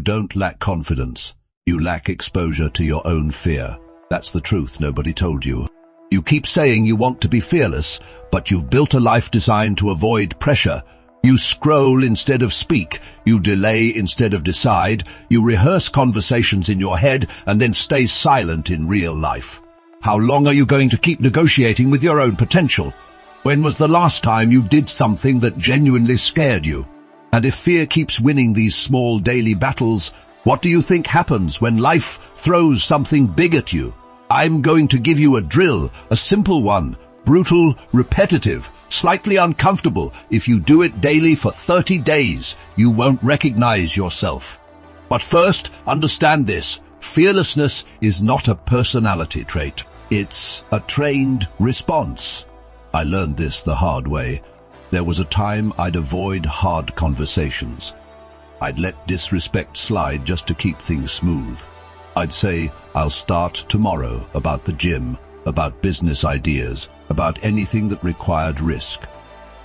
don't lack confidence. You lack exposure to your own fear. That's the truth nobody told you. You keep saying you want to be fearless, but you've built a life designed to avoid pressure. You scroll instead of speak. You delay instead of decide. You rehearse conversations in your head and then stay silent in real life. How long are you going to keep negotiating with your own potential? When was the last time you did something that genuinely scared you? And if fear keeps winning these small daily battles, what do you think happens when life throws something big at you? I'm going to give you a drill, a simple one, brutal, repetitive, slightly uncomfortable. If you do it daily for 30 days, you won't recognize yourself. But first, understand this. Fearlessness is not a personality trait. It's a trained response. I learned this the hard way. There was a time I'd avoid hard conversations. I'd let disrespect slide just to keep things smooth. I'd say, I'll start tomorrow, about the gym, about business ideas, about anything that required risk.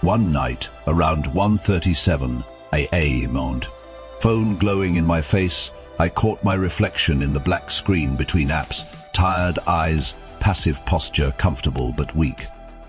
One night, around 1:37 a.m., phone glowing in my face, I caught my reflection in the black screen between apps, tired eyes, passive posture, comfortable but weak.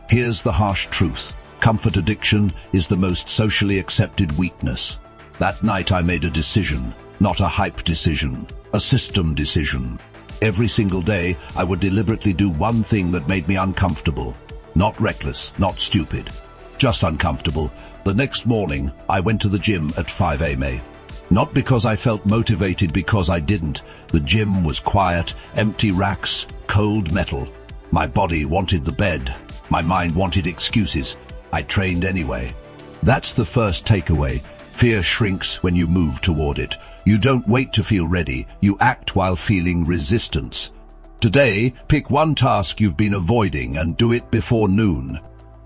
Here's the harsh truth. Comfort addiction is the most socially accepted weakness. That night I made a decision, not a hype decision, a system decision. Every single day I would deliberately do one thing that made me uncomfortable. Not reckless, not stupid, just uncomfortable. The next morning I went to the gym at 5 a.m. Not because I felt motivated, because I didn't. The gym was quiet, empty racks, cold metal. My body wanted the bed. My mind wanted excuses. I trained anyway. That's the first takeaway. Fear shrinks when you move toward it. You don't wait to feel ready. You act while feeling resistance. Today, pick one task you've been avoiding and do it before noon.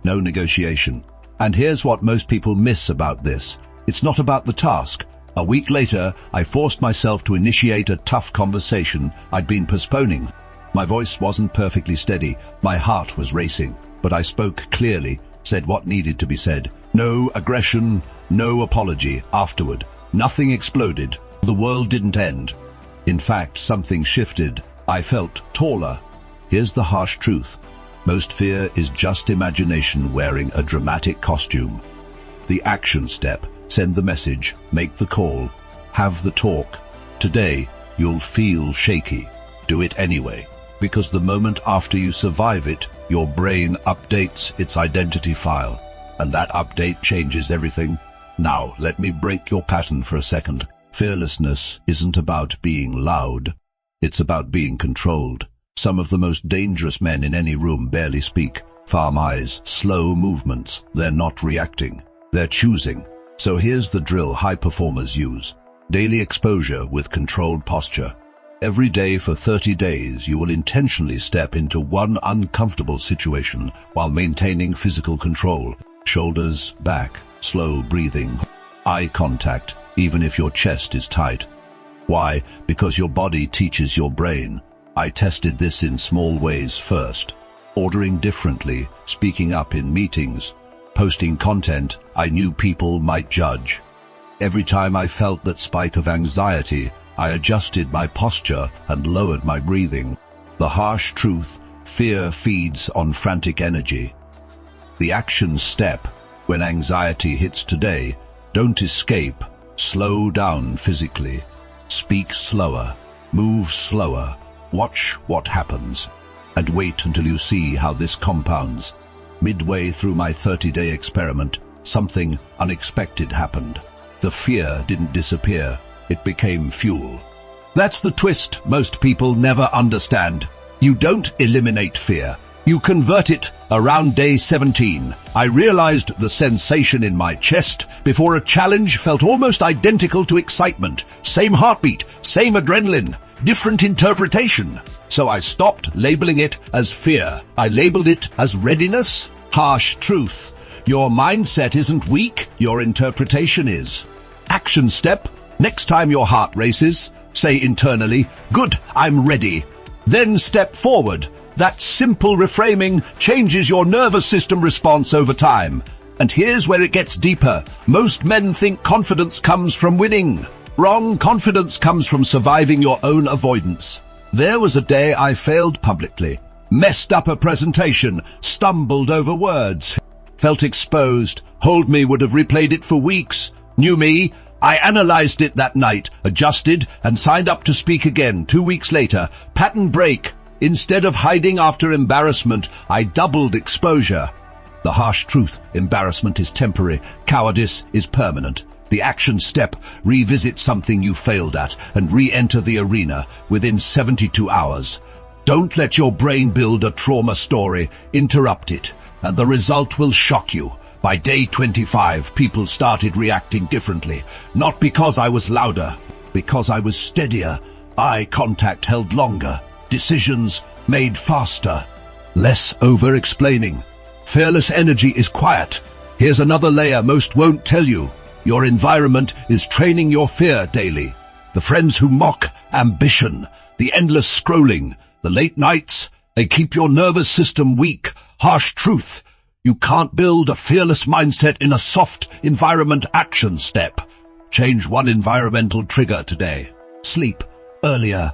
No negotiation. And here's what most people miss about this. It's not about the task. A week later, I forced myself to initiate a tough conversation I'd been postponing. My voice wasn't perfectly steady. My heart was racing. But I spoke clearly, said what needed to be said. No aggression, no apology. Afterward, nothing exploded. The world didn't end. In fact, something shifted. I felt taller. Here's the harsh truth. Most fear is just imagination wearing a dramatic costume. The action step, send the message, make the call, have the talk. Today, you'll feel shaky. Do it anyway. Because the moment after you survive it, your brain updates its identity file. And that update changes everything. Now, let me break your pattern for a second. Fearlessness isn't about being loud. It's about being controlled. Some of the most dangerous men in any room barely speak. Farm eyes, slow movements. They're not reacting. They're choosing. So here's the drill high performers use. Daily exposure with controlled posture. Every day for 30 days, you will intentionally step into one uncomfortable situation while maintaining physical control. Shoulders back, slow breathing, eye contact, even if your chest is tight. Why? Because your body teaches your brain. I tested this in small ways first. Ordering differently, speaking up in meetings, posting content I knew people might judge. Every time I felt that spike of anxiety, I adjusted my posture and lowered my breathing. The harsh truth, fear feeds on frantic energy. The action step, when anxiety hits today, don't escape, slow down physically. Speak slower, move slower, watch what happens, and wait until you see how this compounds. Midway through my 30-day experiment, something unexpected happened. The fear didn't disappear. It became fuel. That's the twist most people never understand. You don't eliminate fear. You convert it. Around day 17, I realized the sensation in my chest before a challenge felt almost identical to excitement. Same heartbeat, same adrenaline, different interpretation. So I stopped labeling it as fear. I labeled it as readiness. Harsh truth. Your mindset isn't weak, your interpretation is. Action step. Next time your heart races, say internally, "Good, I'm ready." Then step forward. That simple reframing changes your nervous system response over time. And here's where it gets deeper. Most men think confidence comes from winning. Wrong. Confidence comes from surviving your own avoidance. There was a day I failed publicly, messed up a presentation, stumbled over words, felt exposed. Hold Me would have replayed it for weeks. Knew me. I analyzed it that night, adjusted, and signed up to speak again 2 weeks later. Pattern break. Instead of hiding after embarrassment, I doubled exposure. The harsh truth: embarrassment is temporary, cowardice is permanent. The action step: revisit something you failed at and re-enter the arena within 72 hours. Don't let your brain build a trauma story. Interrupt it, and the result will shock you. By day 25, people started reacting differently. Not because I was louder, because I was steadier. Eye contact held longer. Decisions made faster. Less over-explaining. Fearless energy is quiet. Here's another layer most won't tell you. Your environment is training your fear daily. The friends who mock ambition, the endless scrolling, the late nights, they keep your nervous system weak. Harsh truth: you can't build a fearless mindset in a soft environment action step. Change one environmental trigger today. Sleep earlier.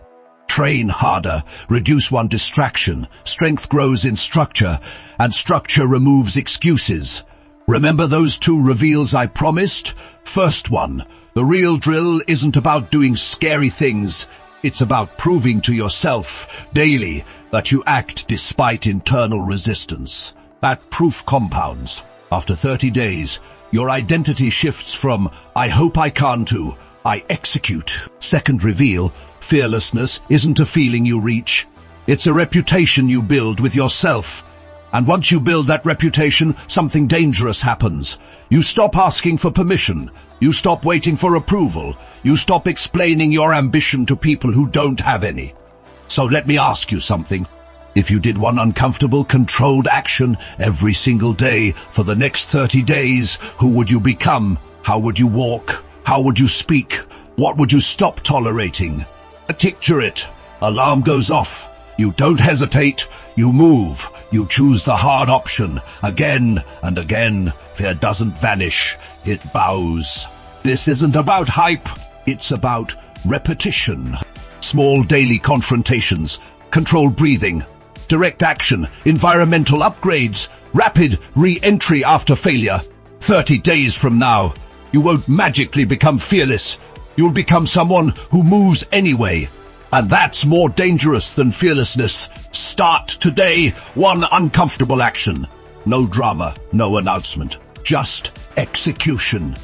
Train harder. Reduce one distraction. Strength grows in structure, and structure removes excuses. Remember those 2 reveals I promised? First one: the real drill isn't about doing scary things. It's about proving to yourself daily that you act despite internal resistance. That proof compounds. After 30 days, your identity shifts from "I hope I can" to "I execute." Second reveal: fearlessness isn't a feeling you reach. It's a reputation you build with yourself. And once you build that reputation, something dangerous happens. You stop asking for permission. You stop waiting for approval. You stop explaining your ambition to people who don't have any. So let me ask you something. If you did one uncomfortable, controlled action every single day for the next 30 days, who would you become? How would you walk? How would you speak? What would you stop tolerating? Picture it. Alarm goes off. You don't hesitate. You move. You choose the hard option. Again and again. Fear doesn't vanish. It bows. This isn't about hype. It's about repetition. Small daily confrontations. Controlled breathing. Direct action. Environmental upgrades. Rapid re-entry after failure. 30 days from now, you won't magically become fearless. You'll become someone who moves anyway. And that's more dangerous than fearlessness. Start today. One uncomfortable action. No drama, no announcement. Just execution.